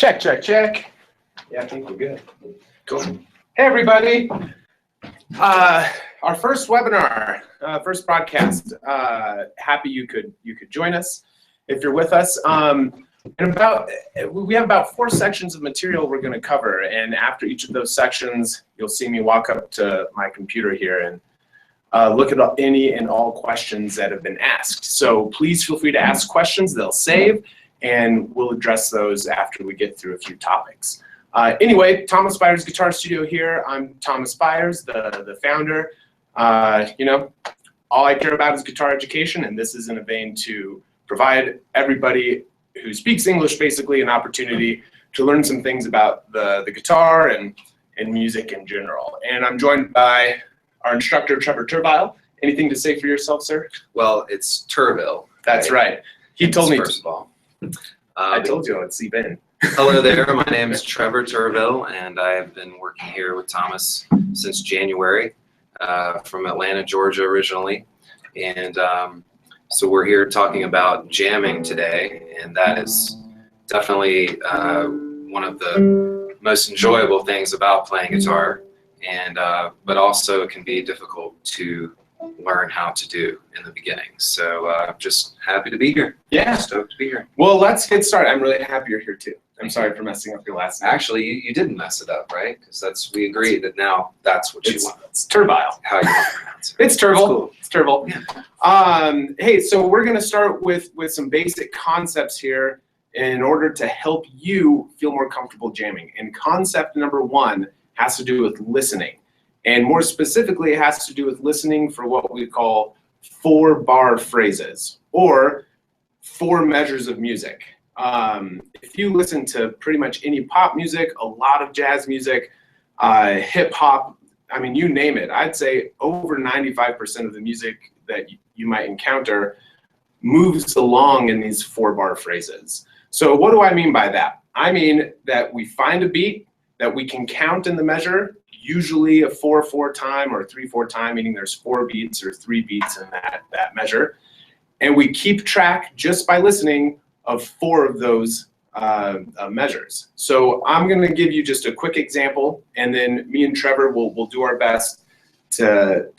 Check, check, check. Yeah, I think we're good. Cool. Hey, everybody. Our first webinar, first broadcast. Happy you could join us if you're with us. We have about 4 sections of material we're going to cover, and after each of those sections, you'll see me walk up to my computer here and look at any and all questions that have been asked. So please feel free to ask questions. They'll save, and we'll address those after we get through a few topics. Anyway, Thomas Byers Guitar Studio here. I'm Thomas Byers, the founder. All I care about is guitar education, and this is in a vein to provide everybody who speaks English basically an opportunity to learn some things about the guitar and music in general. And I'm joined by our instructor, Trevor Turville. Anything to say for yourself, sir? Well, it's Turville. That's right. He told me. First of all. I told you I'd sleep in. Hello there. My name is Trevor Turville, and I have been working here with Thomas since January, from Atlanta, Georgia originally. And so we're here talking about jamming today, and that is definitely one of the most enjoyable things about playing guitar, and but also it can be difficult to learn how to do in the beginning. So just happy to be here. Yeah. Stoked to be here. Well, let's get started. I'm really happy you're here too. I'm sorry for messing up your last name. Actually, you didn't mess it up, right? Because we agreed that now that's what you want. It's Turville. How you want to pronounce it. It's Turville. Cool. It's Turville. Yeah. Hey, so we're going to start with some basic concepts here in order to help you feel more comfortable jamming. And concept number 1 has to do with listening. And more specifically, it has to do with listening for what we call 4-bar phrases, or 4 measures of music. If you listen to pretty much any pop music, a lot of jazz music, hip hop, I mean, you name it, I'd say over 95% of the music that you might encounter moves along in these 4-bar phrases. So what do I mean by that? I mean that we find a beat that we can count in the measure, usually a 4/4 time or 3/4 time, meaning there's 4 beats or 3 beats in that measure. And we keep track just by listening of 4 of those measures. So I'm going to give you just a quick example, and then me and Trevor will do our best to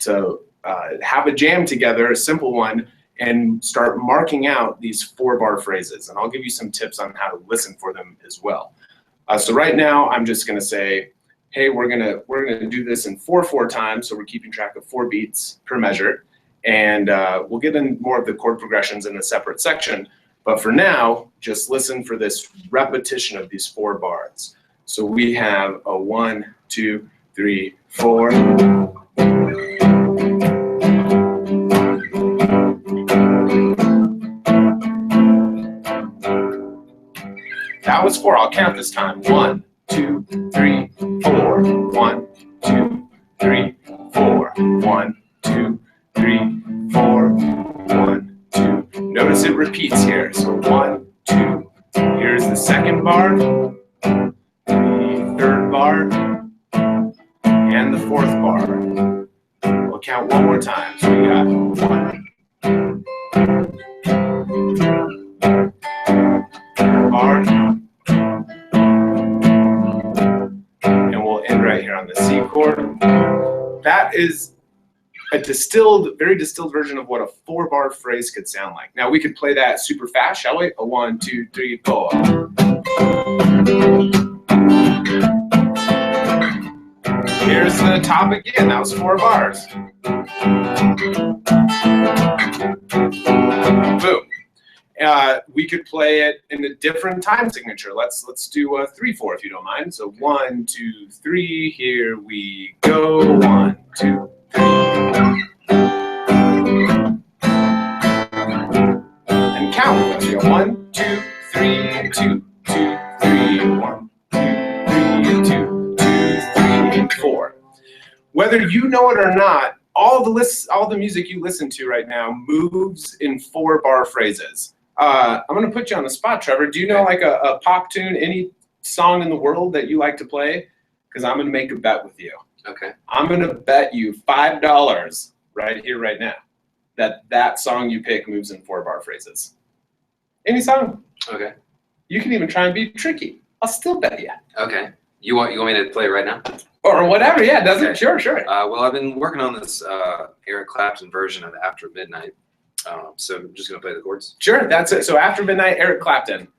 have a jam together, a simple one, and start marking out these 4-bar phrases. And I'll give you some tips on how to listen for them as well. So right now, I'm just going to say, hey, we're gonna do this in 4/4 time, so we're keeping track of 4 beats per measure, and we'll get in more of the chord progressions in a separate section. But for now, just listen for this repetition of these 4 bars. So we have a 1, 2, 3, 4. That was 4. I'll count this time. 1, 2, 3, 4. 1, 2, 3, 4. 1, 2, 3, 4. 1, 2. Notice it repeats here. So 1, 2. Here's the 2nd bar, the 3rd bar, and the 4th bar. We'll count one more time. So we got 1 bar, and we'll end right here on the C chord. That is a very distilled version of what a 4-bar phrase could sound like. Now we could play that super fast, shall we? A 1, 2, 3, 4. Here's the top again. That was 4 bars. Boom. We could play it in a different time signature. Let's do a 3/4 if you don't mind. So 1, 2, 3. Here we go. 1, 2, 3. And count. Let's go 1, 2, 3, 2, 2, 3. 1, 2, 3, 2, 2, 3, 4. Whether you know it or not, all the music you listen to right now moves in 4-bar phrases. I'm going to put you on the spot, Trevor. Do you know like a pop tune, any song in the world that you like to play? Because I'm going to make a bet with you. Okay. I'm going to bet you $5 right here, right now, that song you pick moves in 4-bar phrases. Any song. Okay. You can even try and be tricky. I'll still bet you. Okay. You want me to play it right now? Or whatever, yeah, doesn't Okay. Sure. Well, I've been working on this Eric Clapton version of After Midnight. So I'm just gonna play the chords. Sure, that's it. So After Midnight, Eric Clapton.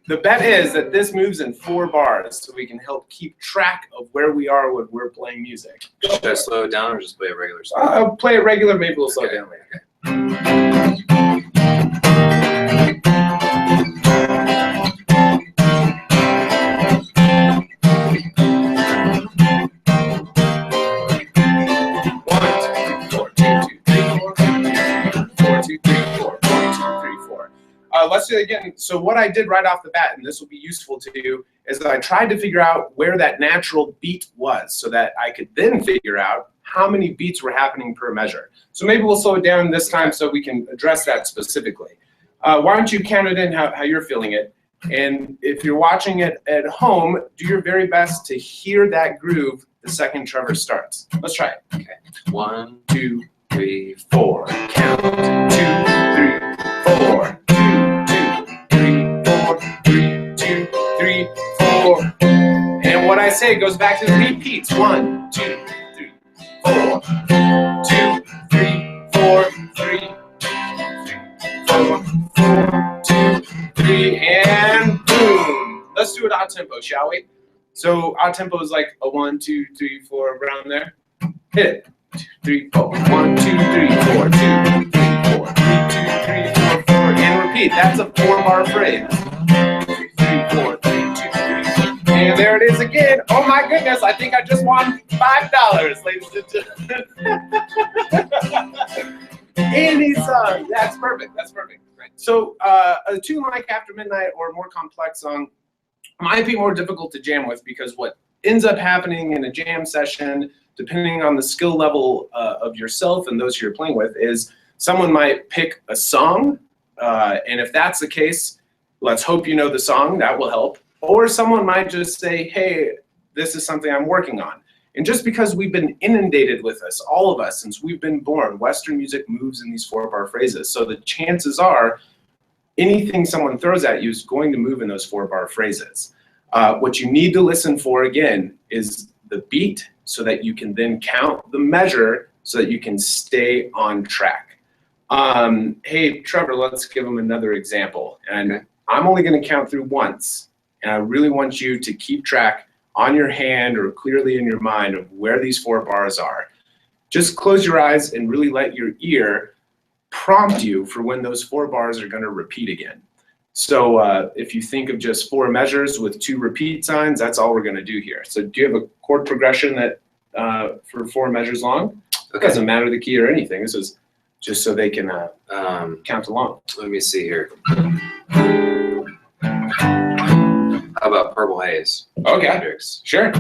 The bet is that this moves in 4 bars, so we can help keep track of where we are when we're playing music. Should I slow it down or just play a regular song? I'll play it regular, maybe we'll slow it down later. Let's do it again. So what I did right off the bat, and this will be useful to you, is that I tried to figure out where that natural beat was so that I could then figure out how many beats were happening per measure. So maybe we'll slow it down this time so we can address that specifically. Why don't you count it in how you're feeling it? And if you're watching it at home, do your very best to hear that groove the second Trevor starts. Let's try it. Okay. 1, 2, 3, 4. Count. 2, 3, 4. 2, 3, 4. And what I say goes back to the repeats. 1, 2, 3, 4. 2, 3, 4, 3, 4, 2, 3, and boom. Let's do it odd tempo, shall we? So odd tempo is like a 1, 2, 3, 4 around there. Hit it. 2, 3, 4. 1, 2, 3, 4. 2, 3, 4. 3, 2, 3, 4, 4. And repeat. That's a 4-bar phrase. 3, 4, 3, 2, 3. And there it is again. Oh my goodness, I think I just won $5, ladies and gentlemen. Any song. That's perfect. That's perfect. So a tune like After Midnight or a more complex song might be more difficult to jam with, because what ends up happening in a jam session, depending on the skill level of yourself and those you're playing with, is someone might pick a song, and if that's the case, let's hope you know the song. That will help. Or someone might just say, hey, this is something I'm working on. And just because we've been inundated with this, all of us, since we've been born, Western music moves in these 4-bar phrases. So the chances are anything someone throws at you is going to move in those 4-bar phrases. What you need to listen for, again, is the beat, so that you can then count the measure so that you can stay on track. Hey, Trevor, let's give them another example. And okay. I'm only going to count through once. And I really want you to keep track on your hand or clearly in your mind of where these 4 bars are. Just close your eyes and really let your ear prompt you for when those 4 bars are going to repeat again. So if you think of just 4 measures with 2 repeat signs, that's all we're going to do here. So do you have a chord progression that for 4 measures long? Okay. It doesn't matter the key or anything. This is just so they can count along. Let me see here. How about Purple Haze? Okay. Hendrix. Sure.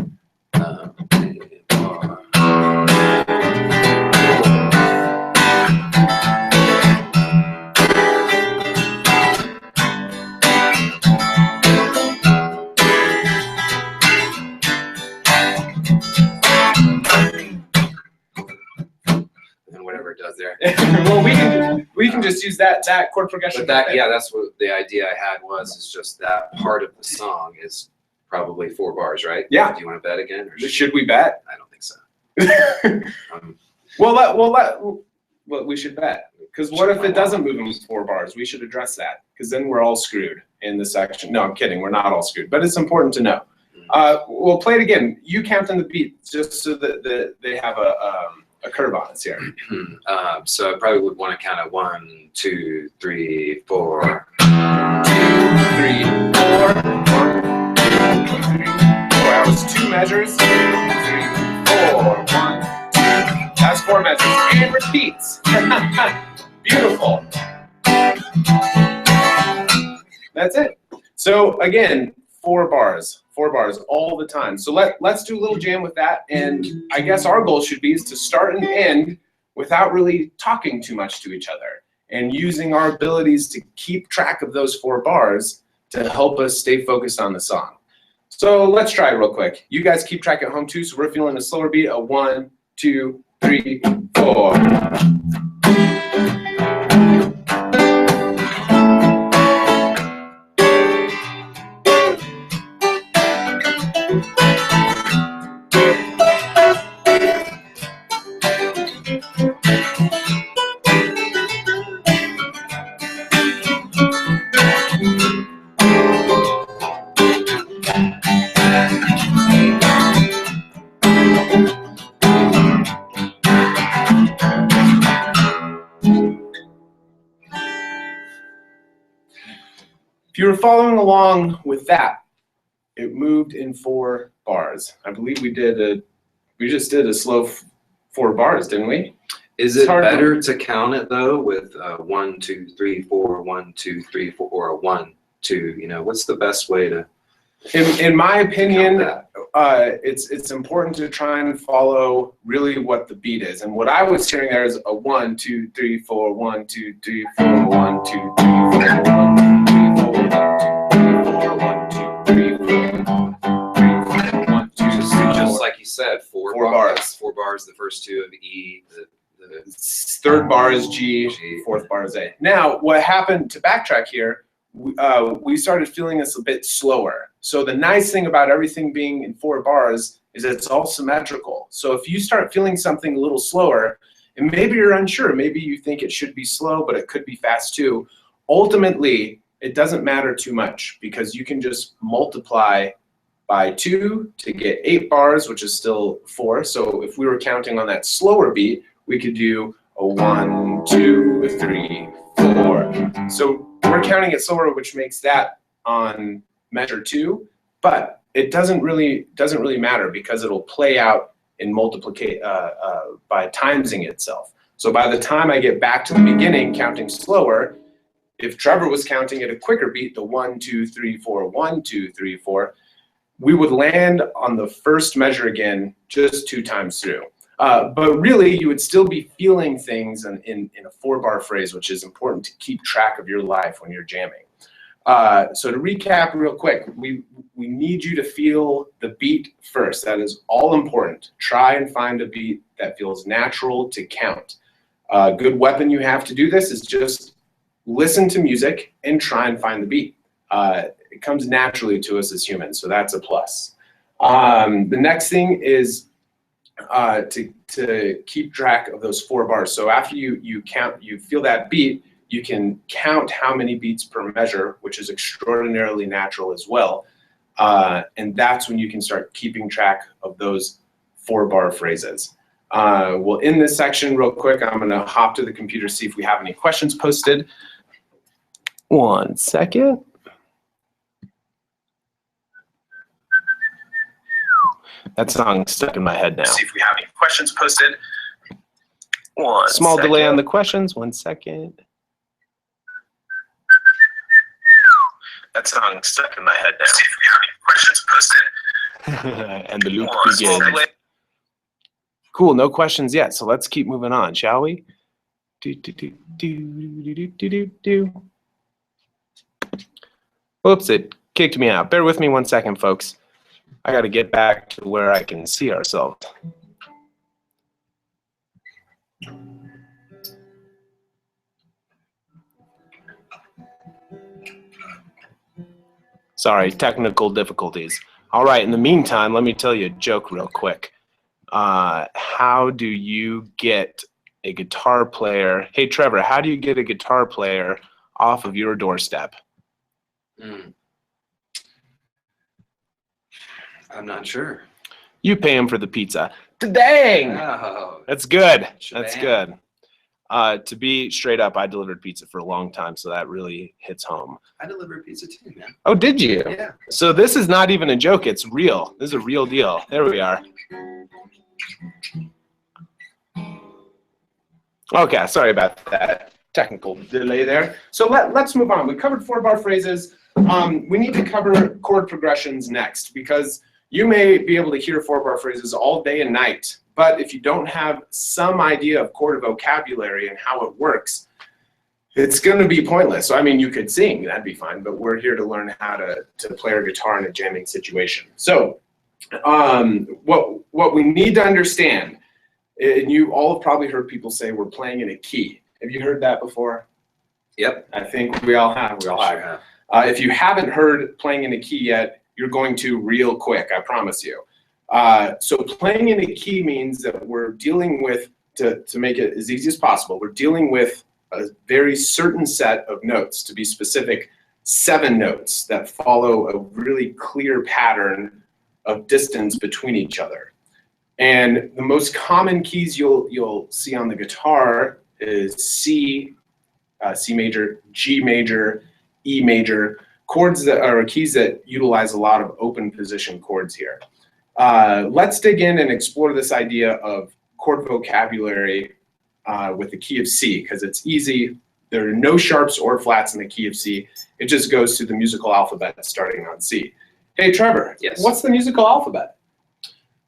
And whatever it does there. Well, we can just use that chord progression. But that, yeah, that's what the idea I had was, is just that part of the song is probably 4 bars, right? Yeah. Do you want to bet again? Or Should we bet? I don't think so. Well, we should bet. Because what if it doesn't move in 4 bars? We should address that, because then we're all screwed in this section. No, I'm kidding. We're not all screwed, but it's important to know. We'll play it again. You count in the beat just so that they have a curve on us here. So I probably would want to count at 1, 2, 3, 4. 2, 3, 4. 1, 2, 3, 4. That was 2 measures. 3, 4. 1, 2. That's 4 measures. And repeats. Beautiful. That's it. So again, 4 bars. 4 bars all the time. So let's do a little jam with that. And I guess our goal should be is to start and end without really talking too much to each other, and using our abilities to keep track of those 4 bars to help us stay focused on the song. So let's try it real quick. You guys keep track at home too, so we're feeling a slower beat. A 1, 2, 3, 4. you were following along with that, it moved in 4 bars. I believe we just did a slow 4 bars, didn't we? Is it better to count it though with 1, 2, 3, 4, 1, 2, 3, 4, or a 1, 2? You know, what's the best way to? In my opinion, it's important to try and follow really what the beat is. And what I was hearing there is a 1, 2, 3, 4, 1, 2, 3, 4, 1, 2, 3, 4, 1, 2, 3, 4, 1, 2, 3, 4, 1, 2, 3, 4, 1, 2, 3, 4. Just like you said, 4 bars. 4 bars. The first 2 of E. The 3rd bar is G. 4th bar is A. Now, what happened, to backtrack here, we started feeling this a bit slower. So the nice thing about everything being in 4 bars is that it's all symmetrical. So if you start feeling something a little slower, and maybe you're unsure, maybe you think it should be slow, but it could be fast too, ultimately, it doesn't matter too much because you can just multiply by 2 to get 8 bars, which is still 4. So if we were counting on that slower beat, we could do a 1, 2, 3, 4. So we're counting it slower, which makes that on measure 2, but it doesn't really matter because it'll play out in by timesing itself. So by the time I get back to the beginning, counting slower, if Trevor was counting at a quicker beat, the 1, 2, 3, 4, 1, 2, 3, 4, we would land on the first measure again just 2 times through. But really, you would still be feeling things in a 4-bar phrase, which is important to keep track of your life when you're jamming. So to recap real quick, we need you to feel the beat first. That is all important. Try and find a beat that feels natural to count. A good weapon you have to do this is just listen to music and try and find the beat. It comes naturally to us as humans, so that's a plus. The next thing is to keep track of those 4 bars. So after you feel that beat, you can count how many beats per measure, which is extraordinarily natural as well. And that's when you can start keeping track of those 4-bar phrases. We'll end this section real quick. I'm going to hop to the computer, see if we have any questions posted. 1 second. That song's stuck in my head now. See if we have any questions posted. Small delay on the questions. 1 second. That song's stuck in my head now. See if we have any questions posted. And the loop begins. Cool, no questions yet, so let's keep moving on, shall we? Whoops, it kicked me out. Bear with me 1 second, folks. I got to get back to where I can see ourselves. Sorry, technical difficulties. All right, in the meantime, let me tell you a joke real quick. How do you get a guitar player? Hey, Trevor, how do you get a guitar player off of your doorstep? I'm not sure. You pay him for the pizza. Dang! Oh, That's good. That's shabam. good. To be straight up, I delivered pizza for a long time, so that really hits home. I delivered pizza too, man. Oh, did you? Yeah. So this is not even a joke. It's real. This is a real deal. There we are. Okay, sorry about that technical delay there. So let's move on. We covered 4-bar phrases. We need to cover chord progressions next because you may be able to hear 4-bar phrases all day and night, but if you don't have some idea of chord vocabulary and how it works, it's going to be pointless. So I mean, you could sing, that'd be fine, but we're here to learn how to play our guitar in a jamming situation. So what we need to understand, and you all have probably heard people say we're playing in a key. Have you heard that before? Yep. I think we all have. Sure have. If you haven't heard playing in a key yet, you're going to real quick, I promise you. So playing in a key means that we're dealing with, to make it as easy as possible, we're dealing with a very certain set of notes, to be specific, 7 notes that follow a really clear pattern of distance between each other. And the most common keys you'll see on the guitar is C, C major, G major, E major, chords that are keys that utilize a lot of open position chords here. Let's dig in and explore this idea of chord vocabulary with the key of C, because it's easy. There are no sharps or flats in the key of C. It just goes through the musical alphabet starting on C. Hey, Trevor. Yes. What's the musical alphabet?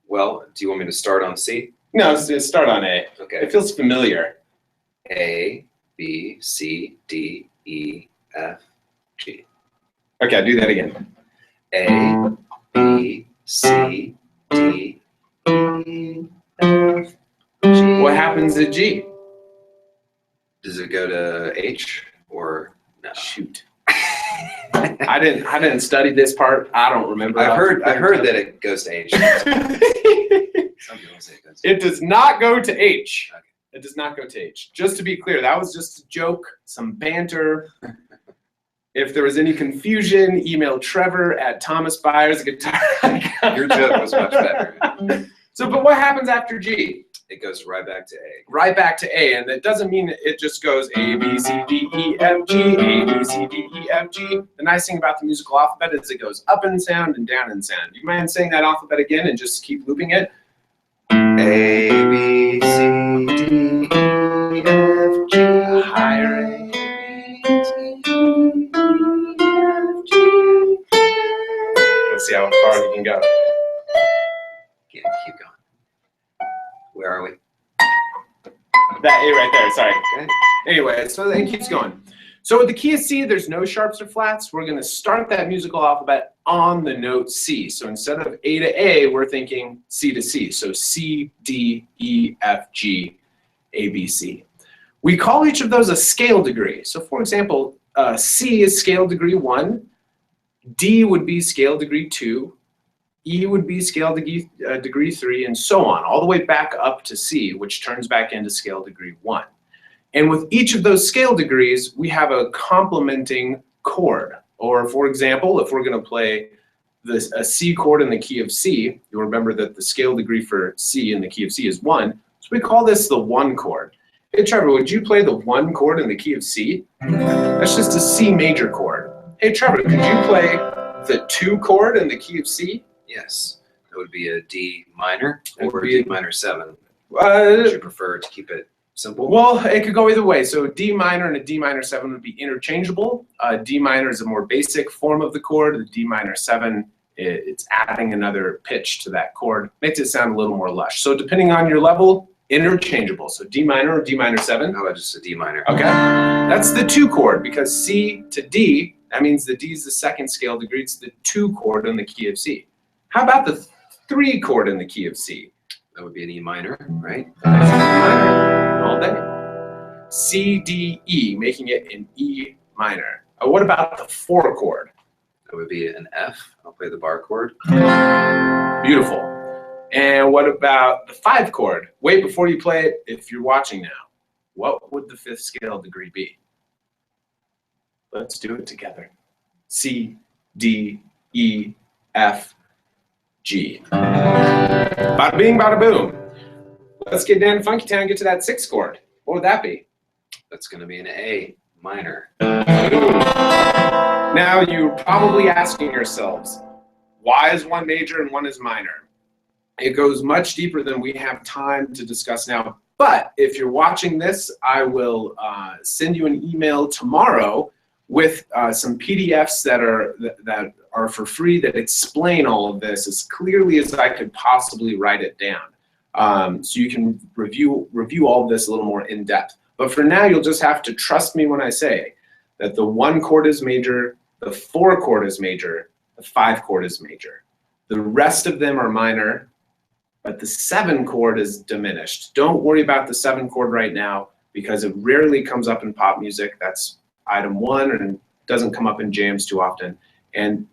Well, do you want me to start on C? No, let's start on A. Okay. It feels familiar. A, B, C, D, E, F, G. Okay, I'll do that again. A, B, C, D, E, F, G. What happens at G? Does it go to H or no? Shoot. I didn't study this part. I don't remember. I heard that it goes to H. Some people say it goes to It does not go to H. Okay. It does not go to H. Just to be clear, that was just a joke, some banter. If there was any confusion, email Trevor at Thomas Byers Guitar. Your joke was much better. So, but what happens after G? It goes right back to A. Right back to A, and that doesn't mean it just goes A, B, C, D, E, F, G, A, B, C, D, E, F, G. The nice thing about the musical alphabet is it goes up in sound and down in sound. Do you mind saying that alphabet again and just keep looping it? A, B, C, D, E, F, G. Higher A. B, C, D, E, F, G. Let's see how far we can go. Keep going. Where are we? That A right there, sorry. Okay. Anyway, so it keeps going. So with the key of C, there's no sharps or flats. We're going to start that musical alphabet on the note C. So instead of A to A, we're thinking C to C. So C, D, E, F, G, A, B, C. We call each of those a scale degree. So for example, C is scale degree 1, D would be scale degree 2, E would be scale degree 3, and so on, all the way back up to C, which turns back into scale degree 1. And with each of those scale degrees, we have a complementing chord. Or for example, if we're going to play a C chord in the key of C, you'll remember that the scale degree for C in the key of C is 1. So we call this the 1 chord. Hey Trevor, would you play the 1 chord in the key of C? That's just a C major chord. Hey Trevor, could you play the 2 chord in the key of C? Yes. That would be a D minor It would or be a D minor 7. Would you prefer to keep it simple? Well, it could go either way. So D minor and a D minor 7 would be interchangeable. D minor is a more basic form of the chord. The D minor 7, it's adding another pitch to that chord. Makes it sound a little more lush. So depending on your level, interchangeable. So D minor or D minor 7. How about just a D minor? Okay. That's the 2 chord because C to D, that means the D is the second scale degree. It's the 2 chord in the key of C. How about the 3 chord in the key of C? That would be an E minor, right? Minor all day. C, D, E, making it an E minor. What about the 4 chord? That would be an F. I'll play the bar chord. Beautiful. And what about the 5 chord? Wait before you play it if you're watching now. What would the 5th scale degree be? Let's do it together. C, D, E, F, G. Bada bing, bada boom. Let's get down to Funky Town and get to that 6th chord. What would that be? That's going to be an A minor. Now you're probably asking yourselves, why is one major and one is minor? It goes much deeper than we have time to discuss now. But if you're watching this, I will send you an email tomorrow with some PDFs that are for free that explain all of this as clearly as I could possibly write it down. So you can review all of this a little more in depth. But for now, you'll just have to trust me when I say that the 1 chord is major, the 4 chord is major, the 5 chord is major. The rest of them are minor, but the 7 chord is diminished. Don't worry about the 7 chord right now because it rarely comes up in pop music. That's item 1 and doesn't come up in jams too often. And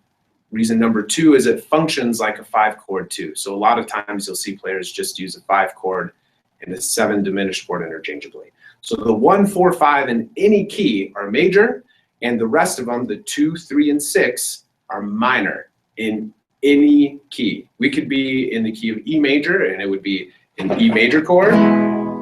reason number 2 is it functions like a 5 chord too. So a lot of times you'll see players just use a 5 chord and a 7 diminished chord interchangeably. So the 1, 4, 5 in any key are major, and the rest of them, the 2, 3, and 6, are minor in any key. We could be in the key of E major, and it would be an E major chord,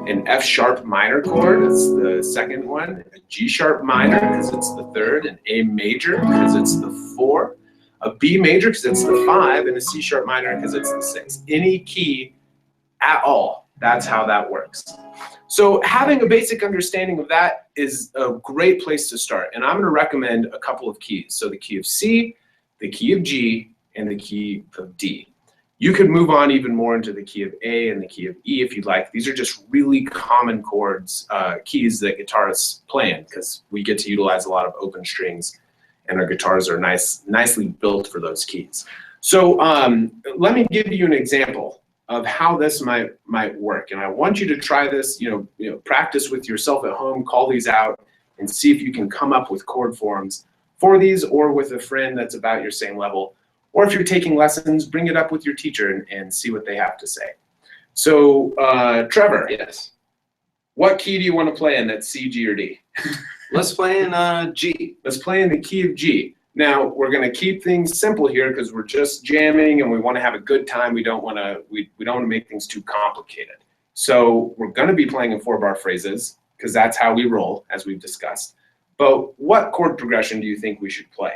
an F sharp minor chord, that's the second one, a G sharp minor because it's the third, an A major because it's the 4, a B major because it's the 5, and a C sharp minor because it's the 6. Any key at all, that's how that works. So having a basic understanding of that is a great place to start, and I'm going to recommend a couple of keys. So the key of C, the key of G, and the key of D. You could move on even more into the key of A and the key of E if you'd like. These are just really common chords, keys that guitarists play in, because we get to utilize a lot of open strings, and our guitars are nicely built for those keys. So let me give you an example of how this might work, and I want you to try this. Practice with yourself at home, call these out, and see if you can come up with chord forms for these, or with a friend that's about your same level. Or if you're taking lessons, bring it up with your teacher and see what they have to say. So, Trevor. Yes. What key do you want to play in? That's C, G, or D? Let's play in G. Let's play in the key of G. Now, we're going to keep things simple here because we're just jamming and we want to have a good time. We don't want to make things too complicated. So we're going to be playing in 4-bar phrases because that's how we roll, as we've discussed. But what chord progression do you think we should play?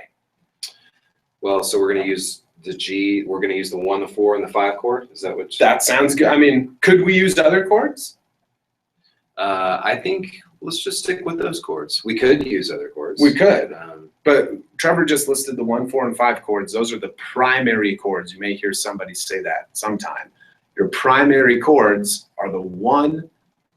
Well, so we're going to use the G. We're going to use the 1, the 4, and the 5 chord. Is that what? That sounds good. I mean, could we use other chords? I think let's just stick with those chords. We could use other chords. We could. But Trevor just listed the 1, 4, and 5 chords. Those are the primary chords. You may hear somebody say that sometime. Your primary chords are the 1,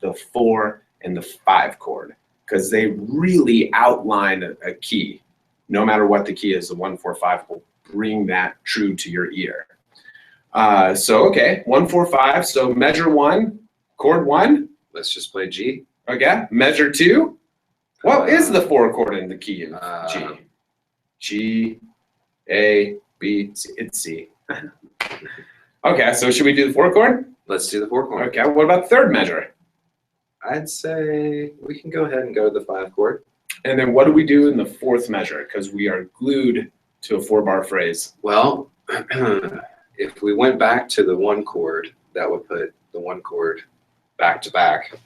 the 4, and the 5 chord, because they really outline a key. No matter what the key is, the 1, 4, 5 will bring that true to your ear. So, okay, 1, 4, 5. So measure 1, chord 1. Let's just play G. Okay, measure 2. What is the 4 chord in the key of G? G, A, B, C. It's C. Okay, so should we do the 4 chord? Let's do the 4 chord. Okay, what about the third measure? I'd say we can go ahead and go to the 5 chord. And then what do we do in the 4th measure? Because we are glued to a 4-bar phrase. Well, if we went back to the 1 chord, that would put the 1 chord back to back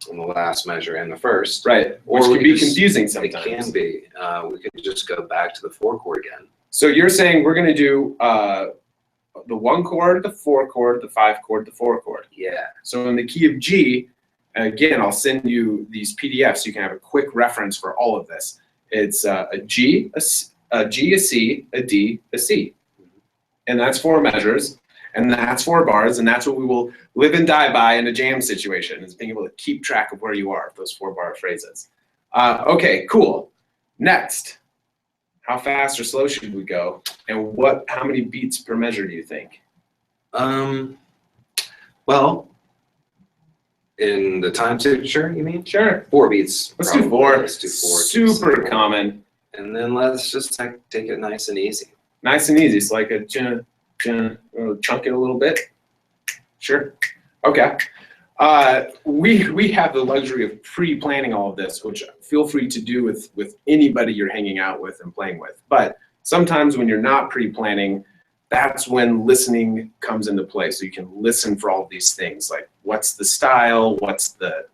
on the last measure and the first. Right, which can be confusing sometimes. It can be. We could just go back to the 4 chord again. So you're saying we're going to do the 1 chord, the 4 chord, the 5 chord, the 4 chord. Yeah. So in the key of G, again, I'll send you these PDFs so you can have a quick reference for all of this. It's a G, a C, a D, a C. And that's 4 measures, and that's 4 bars, and that's what we will live and die by in a jam situation, is being able to keep track of where you are, those 4-bar phrases. Okay, cool. Next, how fast or slow should we go? And how many beats per measure do you think? Well, in the time signature, you mean? Sure. 4 beats. Let's do 4. Let's do 4. Super common. And then let's just take it nice and easy. Nice and easy. It's like a chunk it a little bit. Sure. Okay. We have the luxury of pre-planning all of this, which feel free to do with anybody you're hanging out with and playing with. But sometimes when you're not pre-planning, that's when listening comes into play. So you can listen for all of these things, like what's the style, what's the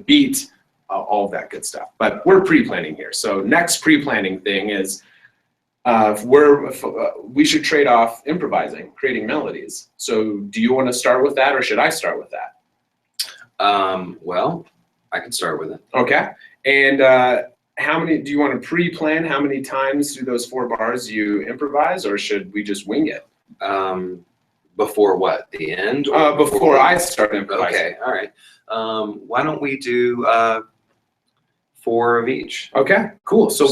beat, all of that good stuff. But we're pre-planning here. So next pre-planning thing is we should trade off improvising, creating melodies. So do you want to start with that, or should I start with that? Well, I can start with it. Okay. And how many do you want to pre-plan? How many times through those 4 bars you improvise, or should we just wing it? Before what? The end? Or before I start improvising. Okay. All right. Why don't we do 4 of each? Okay, cool. So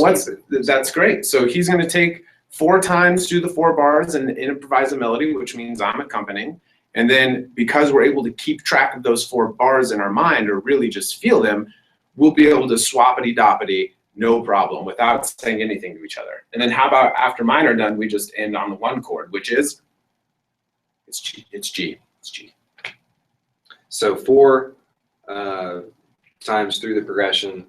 that's great. So he's going to take 4 times through the 4 bars and improvise a melody, which means I'm accompanying. And then because we're able to keep track of those 4 bars in our mind, or really just feel them, we'll be able to swappity-doppity, no problem, without saying anything to each other. And then how about after mine are done, we just end on the 1 chord, which is, it's G. It's G. It's G. So 4 times through the progression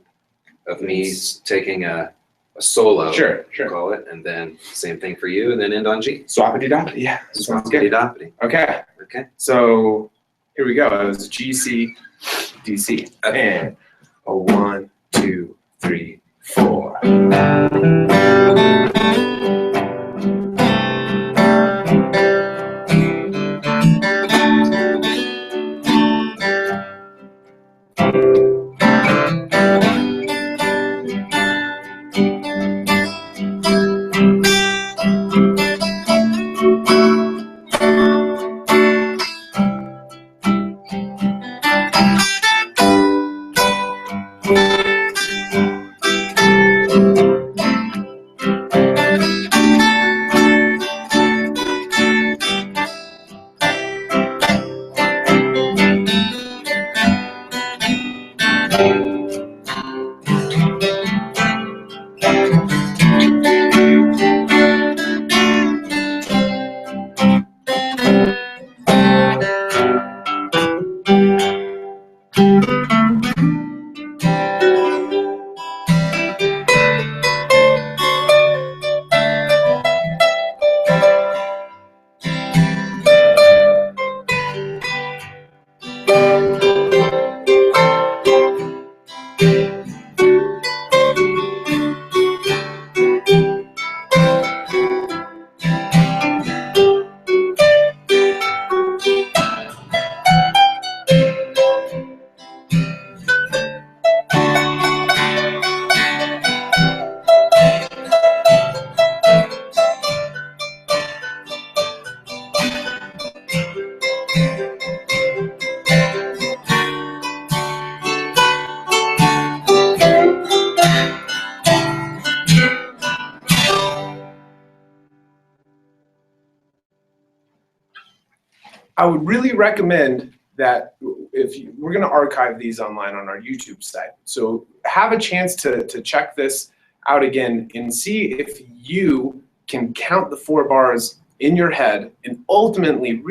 of me taking a solo, sure. Call it, and then same thing for you, and then end on G. Swappity-doppity, yeah. Swappity-doppity. Okay. Okay. So Here we go. It was G, C, D, C. And a 1, 2, 3, 4. I would really recommend that we're going to archive these online on our YouTube site. So have a chance to check this out again and see if you can count the 4 bars in your head and ultimately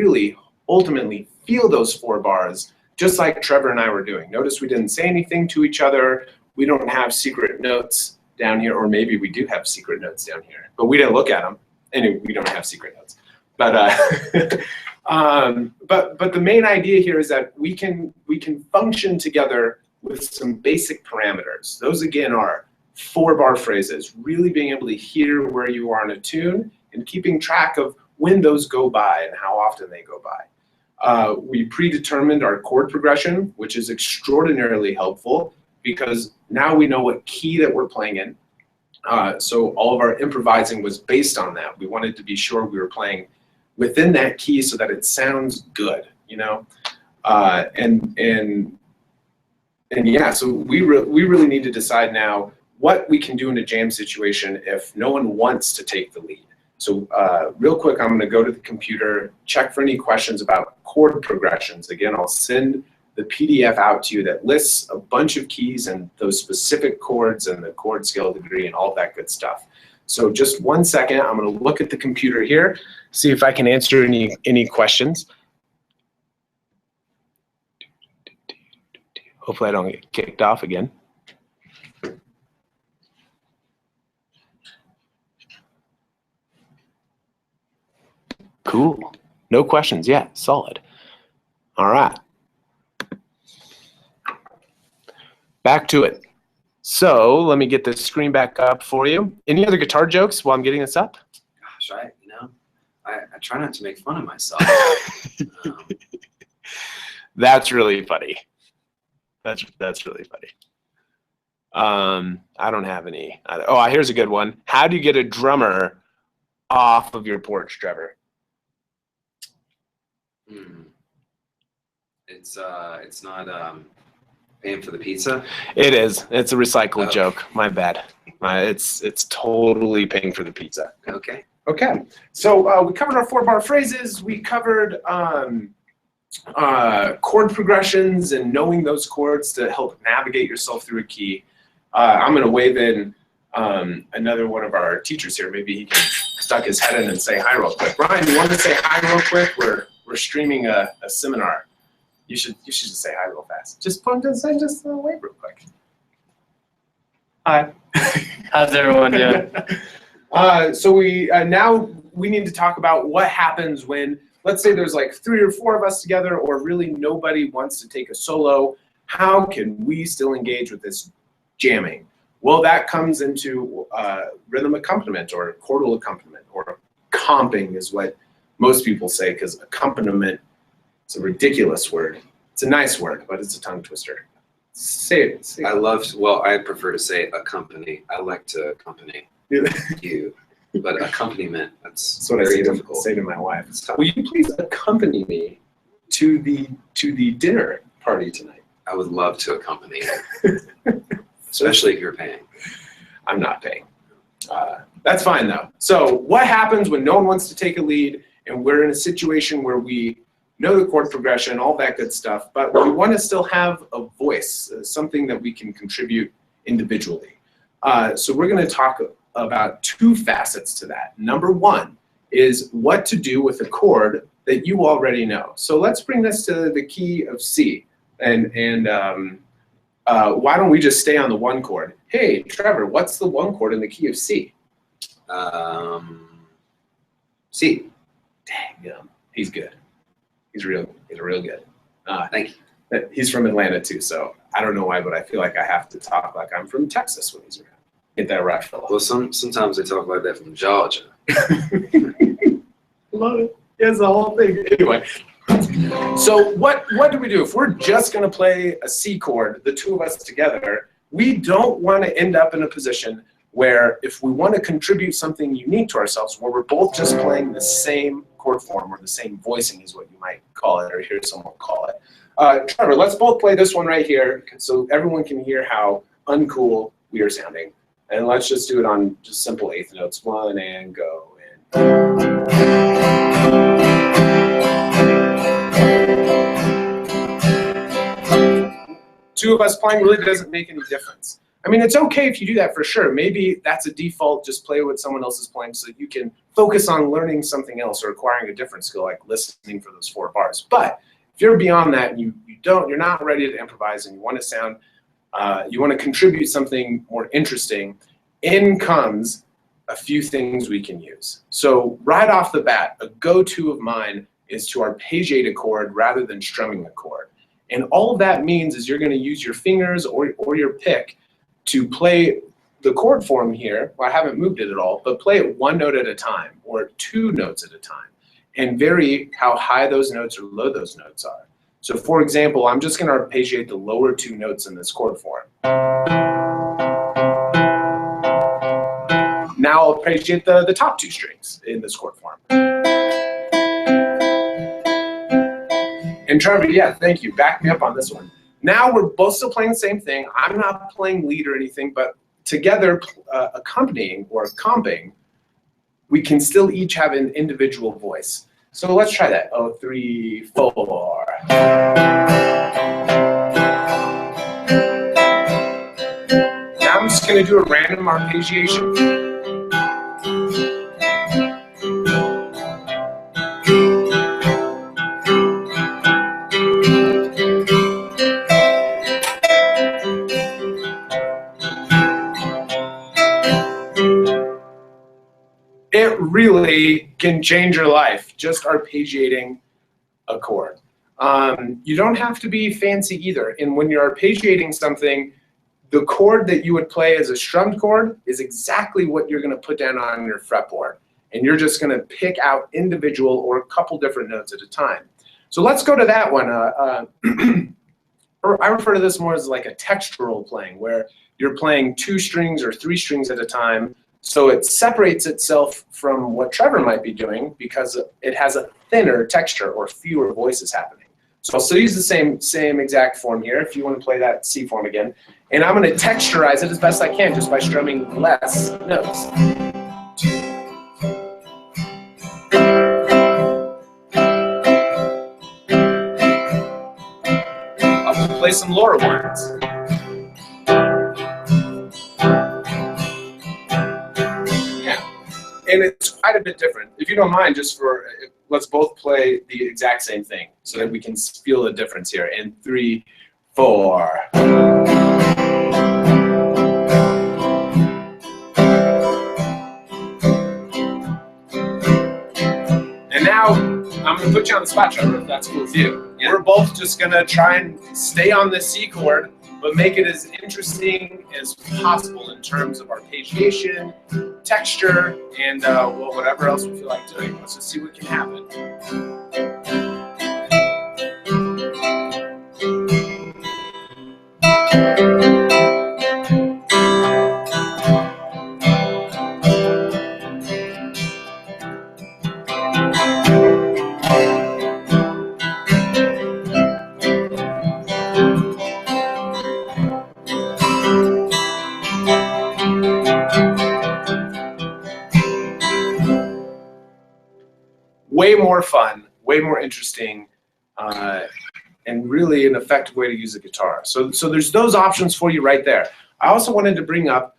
feel those 4 bars just like Trevor and I were doing. Notice we didn't say anything to each other. We don't have secret notes down here, or maybe we do have secret notes down here, but we didn't look at them. Anyway, we don't have secret notes. But but the main idea here is that we can function together with some basic parameters. Those again are 4-bar phrases, really being able to hear where you are in a tune and keeping track of when those go by and how often they go by. We predetermined our chord progression, which is extraordinarily helpful because now we know what key that we're playing in. So all of our improvising was based on that. We wanted to be sure we were playing within that key so that it sounds good, you know? And yeah, so we really need to decide now what we can do in a jam situation if no one wants to take the lead. So real quick, I'm gonna go to the computer, check for any questions about chord progressions. Again, I'll send the PDF out to you that lists a bunch of keys and those specific chords and the chord scale degree and all that good stuff. So just 1 second, I'm gonna look at the computer here, see if I can answer any questions. Hopefully I don't get kicked off again. Cool, no questions yet, solid. All right. Back to it. So let me get the screen back up for you. Any other guitar jokes while I'm getting this up? Gosh, I try not to make fun of myself. That's really funny. That's really funny. I don't have any. Oh, here's a good one. How do you get a drummer off of your porch, Trevor? It's not paying for the pizza. It is. It's a recycled joke. My bad. It's totally paying for the pizza. Okay. Okay. So we covered our 4-bar phrases. We covered chord progressions and knowing those chords to help navigate yourself through a key. I'm going to wave in another one of our teachers here. Maybe he can stuck his head in and say hi real quick. Ryan, you want to say hi real quick? We're streaming a seminar. You should just say hi real fast. Just wave real quick. Hi. How's everyone doing? So we now we need to talk about what happens when, let's say there's like 3 or 4 of us together, or really nobody wants to take a solo. How can we still engage with this jamming? Well, that comes into rhythm accompaniment or chordal accompaniment, or comping is what most people say, because accompaniment is a ridiculous word. It's a nice word, but it's a tongue twister. Say it. Say it. Well, I prefer to say accompany. I like to accompany you. But accompaniment, that's what very I difficult. say to my wife. Will you please accompany me to the dinner party tonight? I would love to accompany you, especially if you're paying. I'm not paying. That's fine though. So what happens when no one wants to take a lead and we're in a situation where we know the chord progression, all that good stuff, but we want to still have a voice, something that we can contribute individually. So we're going to talk about 2 facets to that. Number 1 is what to do with a chord that you already know. So let's bring this to the key of C. And why don't we just stay on the 1 chord? Hey, Trevor, what's the 1 chord in the key of C? C. Dang, he's good. He's real good. Thank you. He's from Atlanta too, so I don't know why, but I feel like I have to talk like I'm from Texas when he's around. Get that right, fella. Well, sometimes they talk like that from Georgia. Love it. It's the whole thing. Anyway, so what do we do? If we're just going to play a C chord, the 2 of us together, we don't want to end up in a position where if we want to contribute something unique to ourselves, where we're both just playing the same chord form, or the same voicing is what you might call it, or hear someone call it. Trevor, let's both play this one right here so everyone can hear how uncool we are sounding. And let's just do it on just simple 8th notes. 1 and go. Two of us playing really doesn't make any difference. I mean, it's okay if you do that for sure. Maybe that's a default, just play what someone else is playing so that you can focus on learning something else or acquiring a different skill, like listening for those 4 bars. But if you're beyond that and you're not ready to improvise and you want to sound, you want to contribute something more interesting, in comes a few things we can use. So right off the bat, a go-to of mine is to arpeggiate a chord rather than strumming a chord. And all that means is you're going to use your fingers or your pick to play the chord form here. Well, I haven't moved it at all, but play it 1 note at a time or 2 notes at a time, and vary how high those notes or low those notes are. So for example, I'm just going to arpeggiate the lower 2 notes in this chord form. Now I'll arpeggiate the top 2 strings in this chord form. And Trevor, yeah, thank you. Back me up on this one. Now we're both still playing the same thing. I'm not playing lead or anything, but together accompanying or comping, we can still each have an individual voice. So let's try that. 0, 3, 4. Now I'm just going to do a random arpeggiation. It really can change your life, just arpeggiating a chord. You don't have to be fancy either. And when you're arpeggiating something, the chord that you would play as a strummed chord is exactly what you're going to put down on your fretboard. And you're just going to pick out individual or a couple different notes at a time. So let's go to that one. I refer to this more as like a textural playing, where you're playing 2 strings or 3 strings at a time. So it separates itself from what Trevor might be doing because it has a thinner texture or fewer voices happening. So I'll still use the same exact form here if you want to play that C form again. And I'm going to texturize it as best I can just by strumming less notes. I'll play some lower ones. And it's quite a bit different. If you don't mind, let's both play the exact same thing so that we can feel the difference here. In 3, 4. And now I'm I'm gonna put you on the spot, Trevor, if that's cool with you. Yeah. We're both just gonna try and stay on the C chord, but make it as interesting as possible in terms of arpeggiation, texture, and well, whatever else we feel like doing. Let's just see what can happen. Way more fun, way more interesting, and really an effective way to use the guitar. So there's those options for you right there. I also wanted to bring up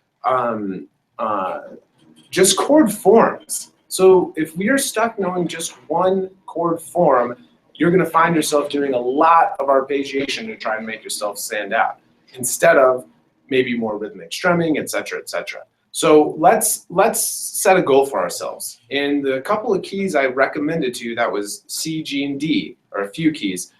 just chord forms. So if we are stuck knowing just one chord form, you're going to find yourself doing a lot of arpeggiation to try and make yourself stand out, instead of maybe more rhythmic strumming, etc., etc. So let's set a goal for ourselves. In the couple of keys I recommended to you, that was C, G, and D, or a few keys.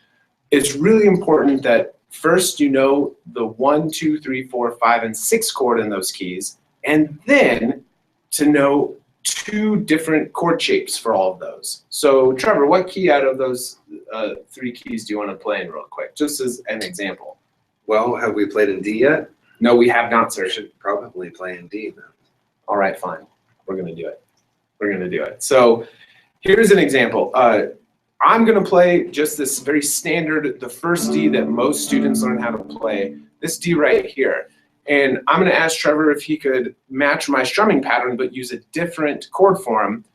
It's really important that first you know the 1, 2, 3, 4, 5, and 6 chord in those keys, and then to know 2 different chord shapes for all of those. So Trevor, what key out of those 3 keys do you want to play in real quick, just as an example? Well, have we played in D yet? No, we have not, sir. We should probably play in D then. All right, fine. We're going to do it. We're going to do it. So here's an example. I'm going to play just this very standard, the first D that most students learn how to play, this D right here. And I'm going to ask Trevor if he could match my strumming pattern but use a different chord form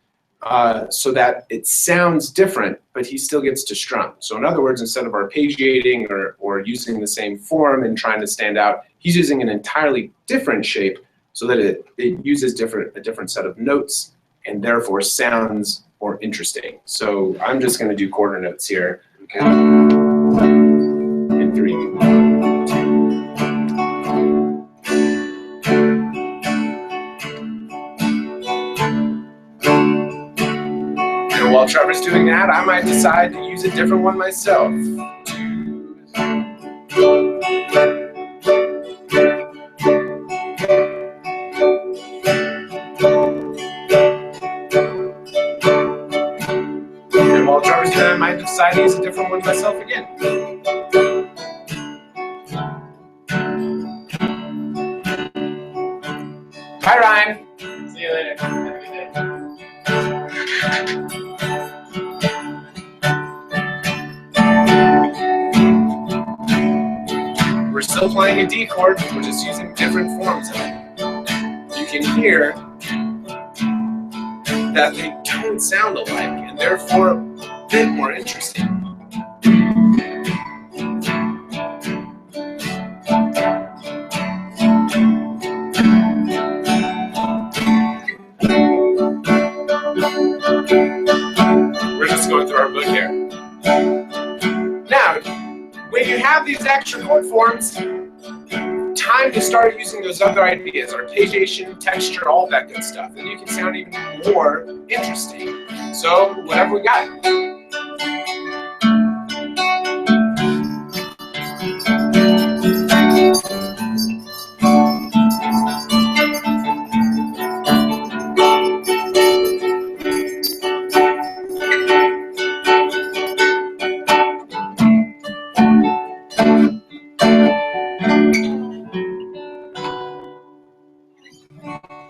so that it sounds different, but he still gets to strum. So in other words, instead of arpeggiating or using the same form and trying to stand out, he's using an entirely different shape so that it uses a different set of notes and therefore sounds more interesting. So I'm just going to do quarter notes here. Okay. In 3. And while Trevor's doing that, I might decide to use a different one myself. And while Trevor's doing that, I might decide to use a different one myself again. Bye, Ryan. See you later. Have a good day. We're still playing a D chord, we're just using different forms of it. You can hear that they don't sound alike and therefore a bit more interesting. We're just going through our book here. Now, when you have these extra chord forms, time to start using those other ideas, arpeggiation, texture, all that good stuff. And you can sound even more interesting. So, whatever we got.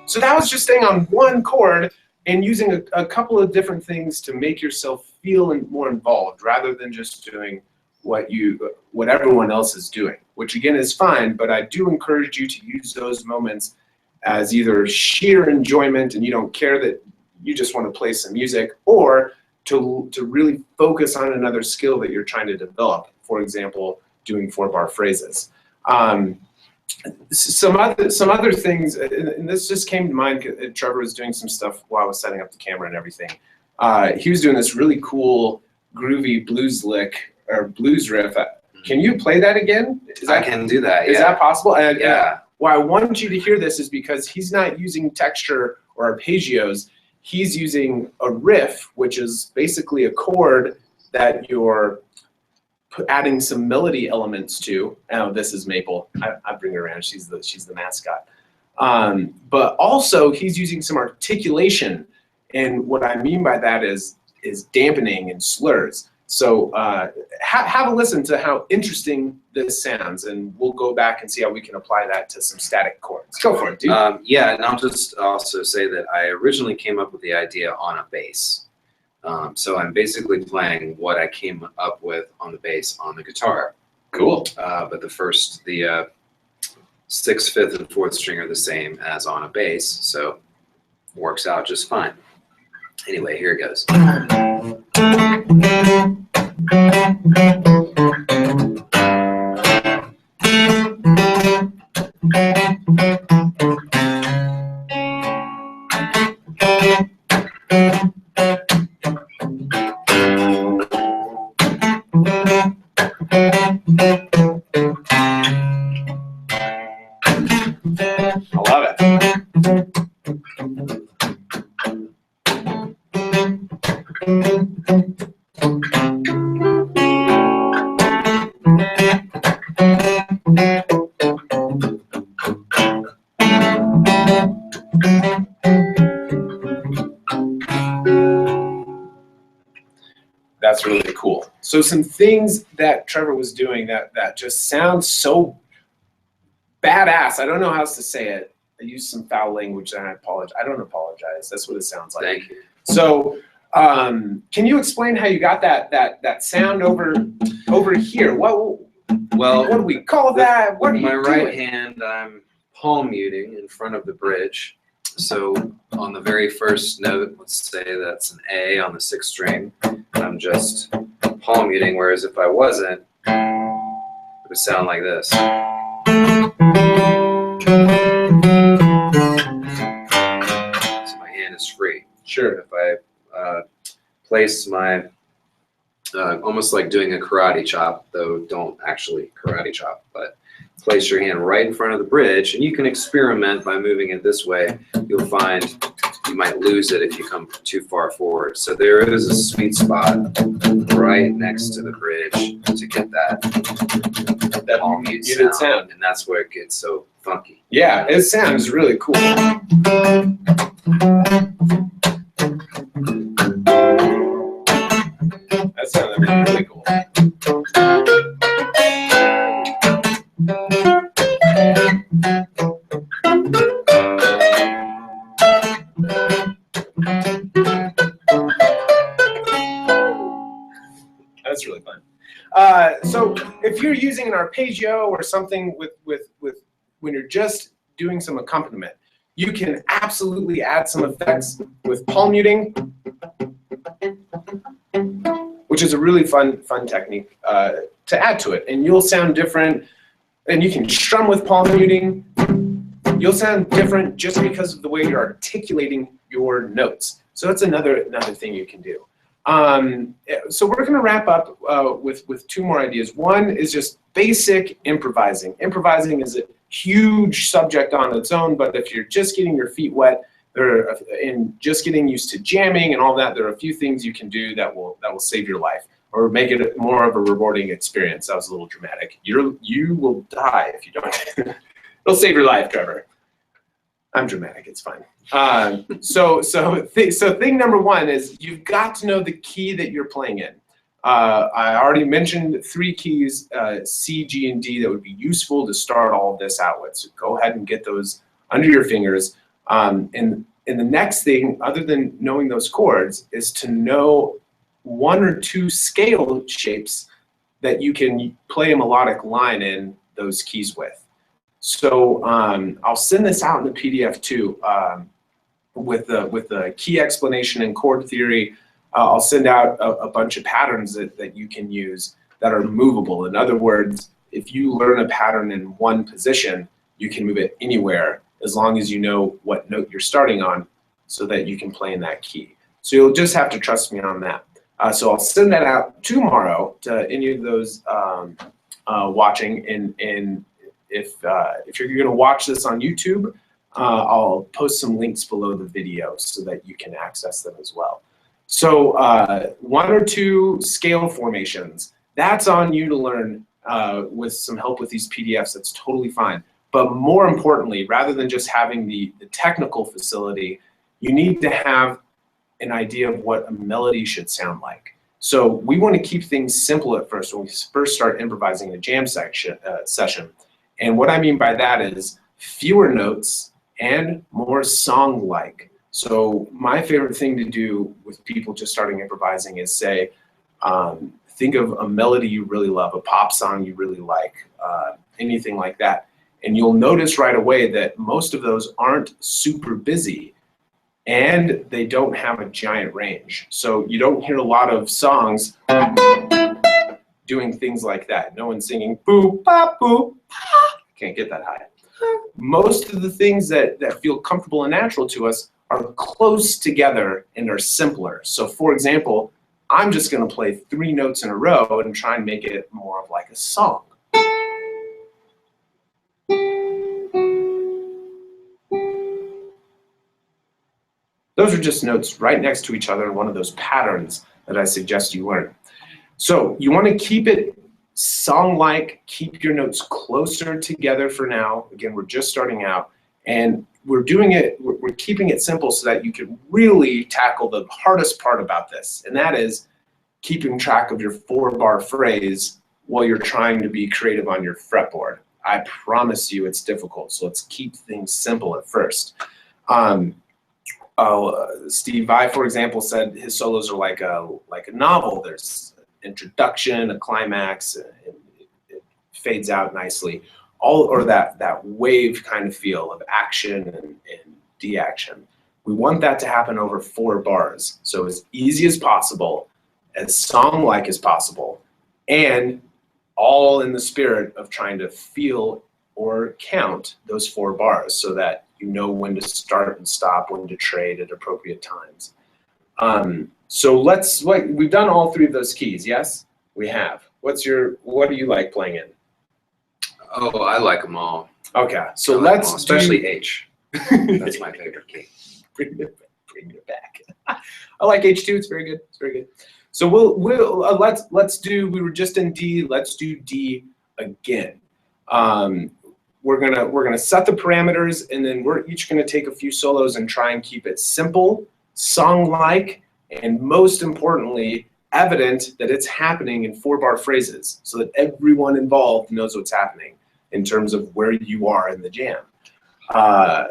So that was just staying on one chord and using a couple of different things to make yourself feel more involved rather than just doing what everyone else is doing, which again is fine, but I do encourage you to use those moments as either sheer enjoyment and you don't care that you just want to play some music, or to really focus on another skill that you're trying to develop. For example, doing 4-bar phrases. Some other things, and this just came to mind. Trevor was doing some stuff while I was setting up the camera and everything. He was doing this really cool, groovy blues lick or blues riff. Can you play that again? I can do that. Is that possible? Yeah. Why I want you to hear this is because he's not using texture or arpeggios. he's using a riff, which is basically a chord that you're adding some melody elements to. Oh, this is Maple. I bring her around. She's the mascot. But also he's using some articulation, and what I mean by that is dampening and slurs. So have a listen to how interesting this sounds, and we'll go back and see how we can apply that to some static chords. Go for it, dude. Yeah, and I'll just also say that I originally came up with the idea on a bass. So I'm basically playing what I came up with on the bass on the guitar. Cool. But the 6th, 5th, and 4th string are the same as on a bass, so works out just fine. Anyway, here it goes. I love it. That's really cool. So some things that Trevor was doing that just sounds so badass. I don't know how else to say it. I used some foul language and I apologize. I don't apologize. That's what it sounds like. Thank you. So can you explain how you got that sound over here? What do we call that? What are you My doing? right hand, I'm palm muting in front of the bridge. So on the very first note, let's say that's an A on the 6th string, I'm just palm muting, whereas if I wasn't, it would sound like this. So my hand is free. Sure. If I place my, almost like doing a karate chop, though don't actually karate chop, but place your hand right in front of the bridge, and you can experiment by moving it this way. You'll find you might lose it if you come too far forward. So there is a sweet spot right next to the bridge to get that palm mute sound, and that's where it gets so funky. Yeah, it sounds really cool. That sounded really cool. That's really fun. So if you're using an arpeggio or something with when you're just doing some accompaniment, you can absolutely add some effects with palm muting, which is a really fun technique to add to it, and you'll sound different. And you can strum with palm muting. You'll sound different just because of the way you're articulating your notes. So that's another thing you can do. So we're going to wrap up with 2 more ideas. One is just basic improvising. Improvising is a huge subject on its own, but if you're just getting your feet wet and just getting used to jamming and all that, there are a few things you can do that will save your life or make it more of a rewarding experience. That was a little dramatic. You will die if you don't. It'll save your life, Trevor. I'm dramatic. It's fine. So thing number 1 is you've got to know the key that you're playing in. I already mentioned 3 keys, C, G, and D, that would be useful to start all of this out with. So go ahead and get those under your fingers. And the next thing, other than knowing those chords, is to know 1 or 2 scale shapes that you can play a melodic line in those keys with. So I'll send this out in the PDF too, with the key explanation and chord theory. I'll send out a bunch of patterns that you can use that are movable. In other words, if you learn a pattern in one position, you can move it anywhere as long as you know what note you're starting on so that you can play in that key. So you'll just have to trust me on that. So I'll send that out tomorrow to any of those watching. And if you're going to watch this on YouTube, I'll post some links below the video so that you can access them as well. So 1 or 2 scale formations, that's on you to learn with some help with these PDFs. That's totally fine. But more importantly, rather than just having the technical facility, you need to have an idea of what a melody should sound like. So we want to keep things simple at first when we first start improvising a jam session. And what I mean by that is fewer notes and more song-like. So my favorite thing to do with people just starting improvising is say, think of a melody you really love, a pop song you really like, anything like that. And you'll notice right away that most of those aren't super busy and they don't have a giant range. So you don't hear a lot of songs doing things like that. No one's singing boo, ba, boo, ah. Can't get that high. Most of the things that feel comfortable and natural to us are close together and are simpler. So for example, I'm just gonna play 3 notes in a row and try and make it more of like a song. Those are just notes right next to each other in one of those patterns that I suggest you learn. So you want to keep it song-like, keep your notes closer together for now. Again, we're just starting out, and we're keeping it simple so that you can really tackle the hardest part about this, and that is keeping track of your 4-bar phrase while you're trying to be creative on your fretboard. I promise you it's difficult, so let's keep things simple at first. Steve Vai, for example, said his solos are like a novel. There's an introduction, a climax, and it fades out nicely. Or that wave kind of feel of action and de-action. We want that to happen over 4 bars. So as easy as possible, as song-like as possible, and all in the spirit of trying to feel or count those 4 bars so that you know when to start and stop, when to trade at appropriate times. So we've done all 3 of those keys, yes? We have. What do you like playing in? Oh, I like them all. Okay, so especially H. That's my favorite key. Bring it back. I like H2, it's very good, it's very good. So let's do, we were just in D, let's do D again. We're gonna set the parameters, and then we're each gonna take a few solos and try and keep it simple, song-like, and most importantly, evident that it's happening in 4-bar phrases so that everyone involved knows what's happening in terms of where you are in the jam. I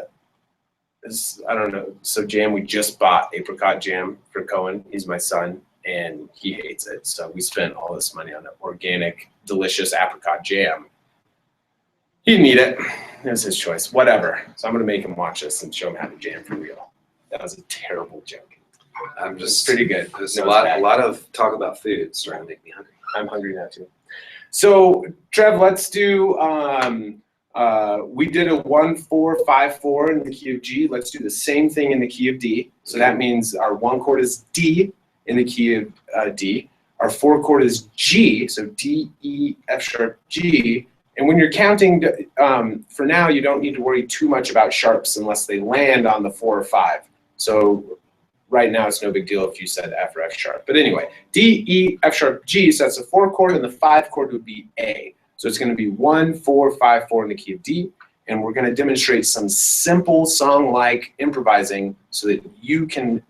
don't know, so jam, we just bought apricot jam for Cohen. He's my son, and he hates it. So we spent all this money on an organic, delicious apricot jam. He didn't eat it. It was his choice. Whatever. So I'm going to make him watch this and show him how to jam for real. That was a terrible joke. I'm just pretty good. There's a lot of talk about food starting to make me hungry. I'm hungry now too. So Trev, let's do. We did a 1-4-5-4 in the key of G. Let's do the same thing in the key of D. So that means our 1 chord is D in the key of D. Our 4 chord is G. So D, E, F sharp, G. And when you're counting, for now, you don't need to worry too much about sharps unless they land on the 4 or 5. So right now, it's no big deal if you said F or F sharp. But anyway, D, E, F sharp, G. So that's the 4 chord, and the 5 chord would be A. So it's going to be 1-4-5-4 in the key of D. And we're going to demonstrate some simple song-like improvising so that you can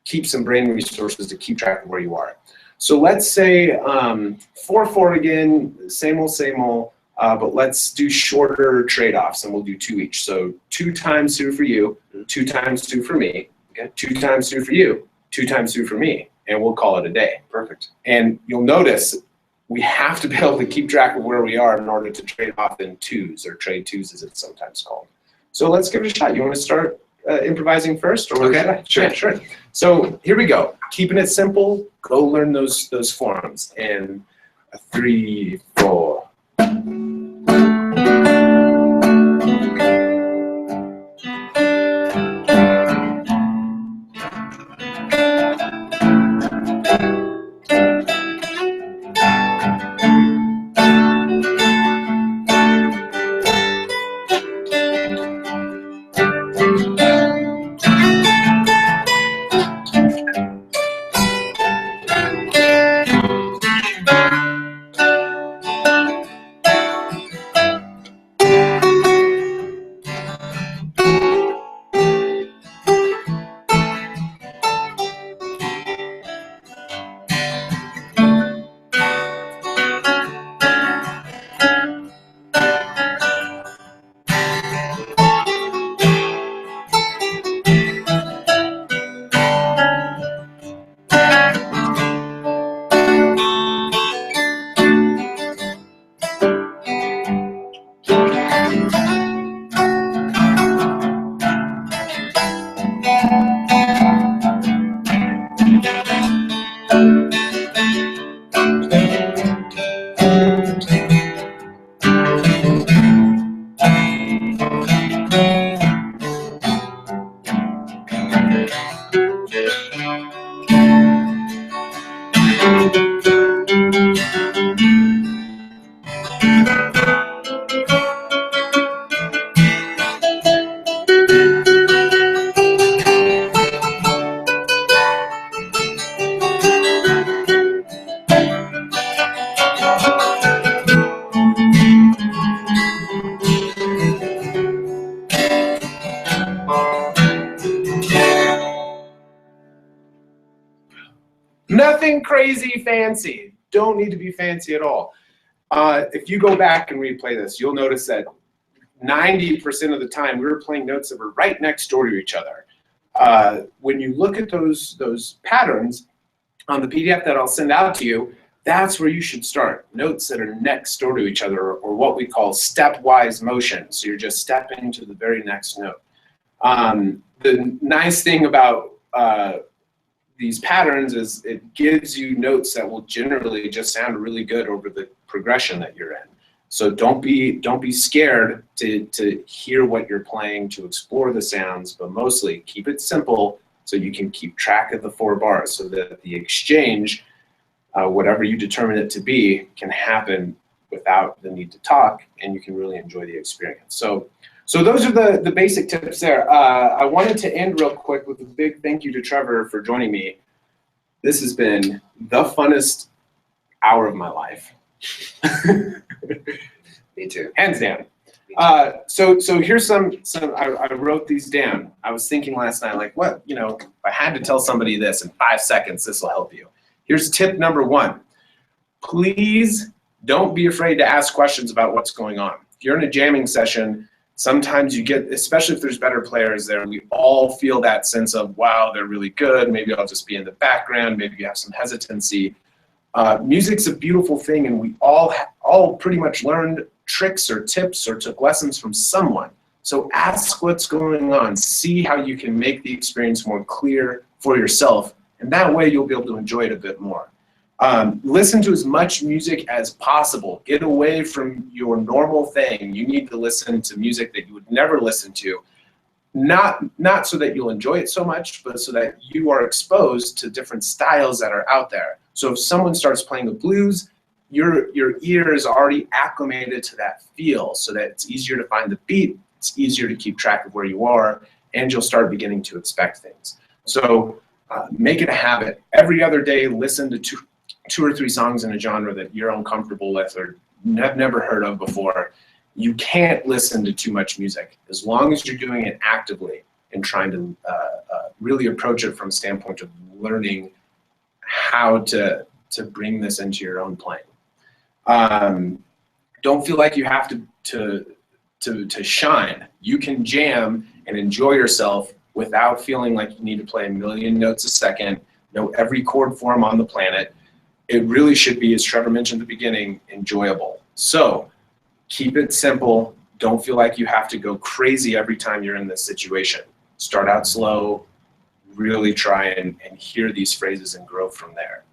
keep some brain resources to keep track of where you are. So let's say 4-4 again, same old, but let's do shorter trade-offs, and we'll do 2 each. So 2 times 2 for you, 2 times 2 for me, okay? 2 times 2 for you, 2 times 2 for me, and we'll call it a day. Perfect. And you'll notice we have to be able to keep track of where we are in order to trade off in 2s, or trade 2s as it's sometimes called. So let's give it a shot. You want to start improvising first? Or okay, sure. Yeah, sure. So here we go. Keeping it simple, go learn those forms. And 3, 4. Nothing crazy fancy. Don't need to be fancy at all. If you go back and replay this, you'll notice that 90% of the time we were playing notes that were right next door to each other. When you look at those patterns on the PDF that I'll send out to you, that's where you should start. Notes that are next door to each other, or what we call stepwise motion. So you're just stepping to the very next note. The nice thing about these patterns is it gives you notes that will generally just sound really good over the progression that you're in. So don't be scared to hear what you're playing, to explore the sounds, but mostly keep it simple so you can keep track of the 4 bars, so that the exchange, whatever you determine it to be, can happen without the need to talk, and you can really enjoy the experience. So those are the basic tips there. I wanted to end real quick with a big thank you to Trevor for joining me. This has been the funnest hour of my life. Me too. Hands down. So here's some I wrote these down. I was thinking last night, like, what, if I had to tell somebody this in 5 seconds, this will help you. Here's tip number 1. Please don't be afraid to ask questions about what's going on. If you're in a jamming session, sometimes you get, especially if there's better players there, we all feel that sense of, wow, they're really good. Maybe I'll just be in the background. Maybe you have some hesitancy. Music's a beautiful thing, and we all pretty much learned tricks or tips or took lessons from someone. So ask what's going on. See how you can make the experience more clear for yourself, and that way you'll be able to enjoy it a bit more. Listen to as much music as possible. Get away from your normal thing. You need to listen to music that you would never listen to. Not so that you'll enjoy it so much, but so that you are exposed to different styles that are out there. So if someone starts playing the blues, your ear is already acclimated to that feel, so that it's easier to find the beat, it's easier to keep track of where you are, and you'll start beginning to expect things. So make it a habit. Every other day, listen to two or 3 songs in a genre that you're uncomfortable with or have never heard of before. You can't listen to too much music, as long as you're doing it actively and trying to really approach it from a standpoint of learning how to bring this into your own playing. Don't feel like you have to shine. You can jam and enjoy yourself without feeling like you need to play a million notes a second, know every chord form on the planet. It really should be, as Trevor mentioned at the beginning, enjoyable. So keep it simple. Don't feel like you have to go crazy every time you're in this situation. Start out slow, really try and hear these phrases and grow from there.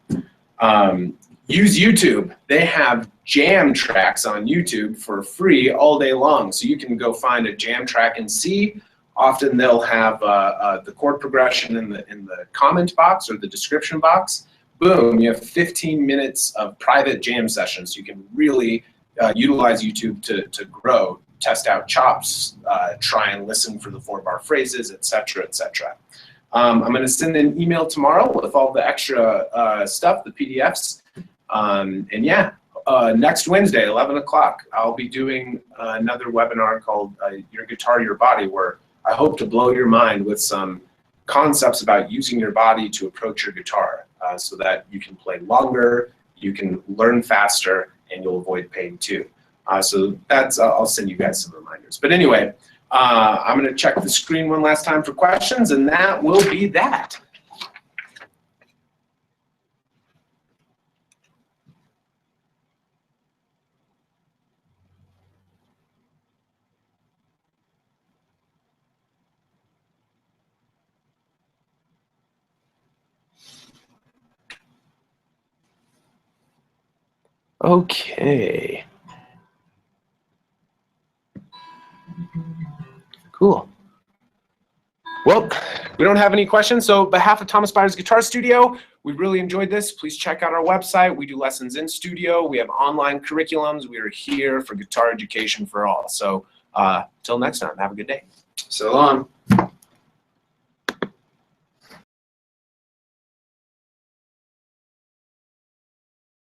Use YouTube. They have jam tracks on YouTube for free all day long. So you can go find a jam track and see. Often they'll have the chord progression in the comment box or the description box. Boom, you have 15 minutes of private jam sessions. You can really utilize YouTube to grow, test out chops, try and listen for the 4-bar phrases, etc., etc. I'm going to send an email tomorrow with all the extra stuff, the PDFs. And yeah, next Wednesday, 11 o'clock, I'll be doing another webinar called Your Guitar, Your Body, where I hope to blow your mind with some concepts about using your body to approach your guitar so that you can play longer, you can learn faster, and you'll avoid pain too. So that's, I'll send you guys some reminders. But anyway, I'm going to check the screen one last time for questions, and that will be that. Okay. Cool. Well, we don't have any questions, so on behalf of Thomas Byers Guitar Studio, we really enjoyed this. Please check out our website. We do lessons in studio. We have online curriculums. We are here for guitar education for all. So till next time, have a good day. So long.